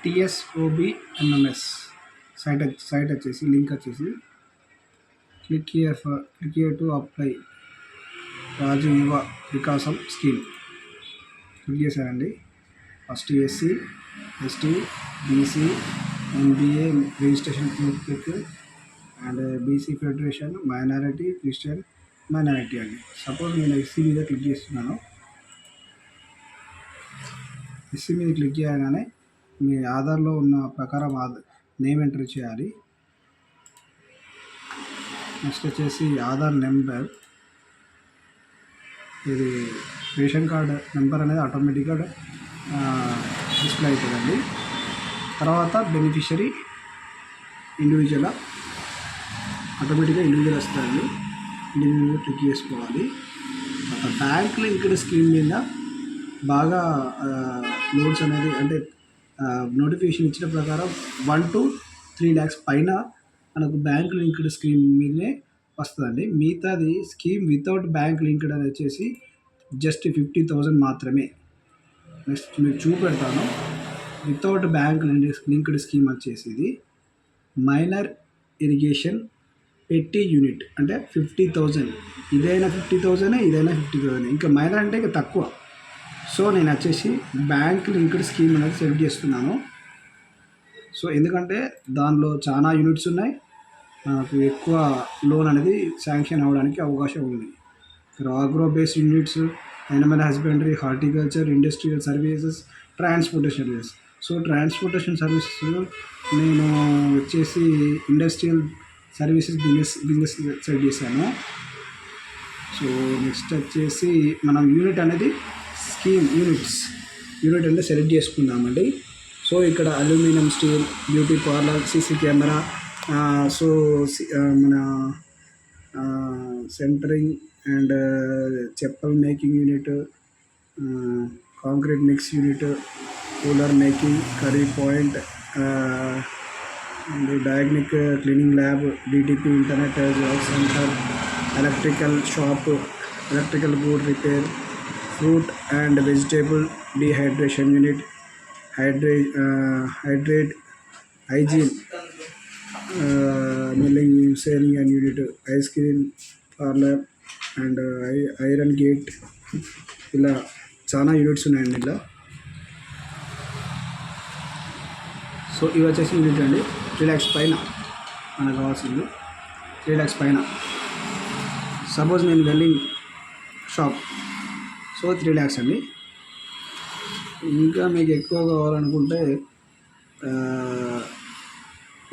TSOBMMS site వచ్చేసి link వచ్చేసి click here to apply రాజు యువ వికాసం స్కీమ్. క్లిక్ చేశానండి. First SC ST BC MBA registration click and BC federation minority Christian minority అండి. Suppose నేను SC మీద క్లిక్ చేస్తున్నాను. SC మీద క్లిక్ చేయగానే మీ ఆధార్లో ఉన్న ప్రకారం నేమ్ ఎంటర్ చేయాలి. నెక్స్ట్ వచ్చేసి ఆధార్ నెంబర్, ఇది రేషన్ కార్డ్ నెంబర్ అనేది ఆటోమేటిక్గా డిస్ప్లే అవుతుందండి. తర్వాత బెనిఫిషరీ ఇండివిజువల్ ఆటోమేటిక్గా ఇండివిజువల్ వస్తుందండి. ఇండివిజువల్ క్లిక్ చేసుకోవాలి. బ్యాంక్ లింక్డ్ స్కీమ్ మీద బాగా లోన్స్ అనేది అంటే నోటిఫికేషన్ ఇచ్చిన ప్రకారం 1 to 3 lakhs పైన మనకు బ్యాంక్ లింక్డ్ స్కీమ్ మీదనే వస్తుందండి. మిగతాది స్కీమ్ వితౌట్ బ్యాంక్ లింక్డ్ అని వచ్చేసి జస్ట్ 50,000 మాత్రమే. నెక్స్ట్ మీకు చూపెడతాను. వితౌట్ బ్యాంక్ లింక్డ్ స్కీమ్ వచ్చేసి ఇది మైనర్ ఇరిగేషన్ పెట్టి యూనిట్ అంటే 50,000. ఇదైనా 50,000, ఇదైనా 50,000. ఇంకా మైనర్ అంటే ఇంకా తక్కువ. సో నేను వచ్చేసి బ్యాంక్ లింక్డ్ స్కీమ్ అనేది సెలెక్ట్ చేస్తున్నాను. సో ఎందుకంటే దానిలో చాలా యూనిట్స్ ఉన్నాయి, నాకు ఎక్కువ లోన్ అనేది శాంక్షన్ అవ్వడానికి అవకాశం ఉంది. Agro based units, animal husbandry, horticulture, industrial services, transportation services. So transportation services నేను వచ్చేసి ఇండస్ట్రియల్ సర్వీసెస్ బిజినెస్ సెలెక్ట్ చేశాను. సో నెక్స్ట్ వచ్చేసి మనం యూనిట్ అనేది స్కీమ్ యూనిట్ అంటే సెలెక్ట్ చేసుకుందామండి. సో ఇక్కడ aluminium, steel, beauty parlour, CC camera, so మన centering and chappal making unit, concrete mix unit, cooler making, curry point, diagnostic cleaning lab, DTP internet job centre, electrical shop, electrical good repair, fruit and vegetable dehydration unit, hygiene milling selling and unit, ice cream parlour and iron gate. ఇలా చాలా units ఉన్నాయండి ఇలా. So ఇవి వచ్చేసి unit అండి. 3 lakhs పైన మనకు కావాల్సింది. 3 lakhs పైన. సపోజ్ నేను వెల్డింగ్ షాప్, సో 3 lakhs అండి. ఇంకా మీకు ఎక్కువ కావాలనుకుంటే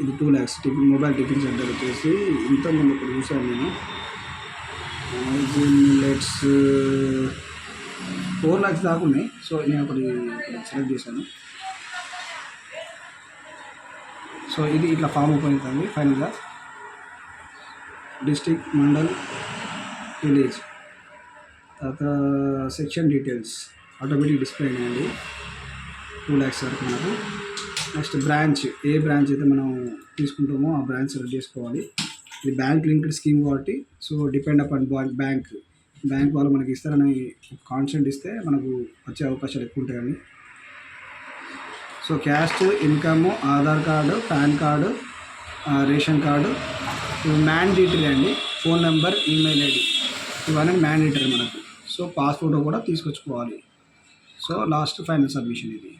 ఇది 2 lakhs. మొబైల్ టిఫిన్ సెంటర్ వచ్చేసి ఇంతకుముందు ఇక్కడ చూసాను నేను. మిల్లెట్స్ 4 lakhs దాకా ఉన్నాయి. సో నేను ఒకటి సెలెక్ట్ చేశాను. సో ఇది ఇట్లా ఫామ్ ఓపెన్ అవుతుంది ఫైనల్గా. డిస్ట్రిక్ట్, మండల్, విలేజ్, తర్వాత సెక్షన్ డీటెయిల్స్ ఆటోమేటిక్ డిస్ప్లే అయినాయండి. 2 lakhs వరకు మనకు. నెక్స్ట్ బ్రాంచ్, ఏ బ్రాంచ్ అయితే మనం తీసుకుంటామో ఆ బ్రాంచ్ సెలెక్ట్ చేసుకోవాలి. ఇది బ్యాంక్ లింక్డ్ స్కీమ్ కాబట్టి సో డిపెండ్ అపాన్ బ్యాంక్ వాళ్ళు మనకి ఇస్తారని కాన్సెంట్ ఇస్తే మనకు వచ్చే అవకాశాలు ఎక్కువ ఉంటాయండి. So caste, income, Aadhaar card, pan card, ration card ఇవి మ్యాండేటరీ అండి. ఫోన్ నెంబర్, ఈమెయిల్ ID ఇవన్నీ మ్యాండేటరీ మనకు. సో పాస్పోర్ట్ కూడా తీసుకొచ్చుకోవాలి. సో లాస్ట్ ఫైనల్ సబ్మిషన్ ఇది.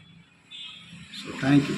So thank you.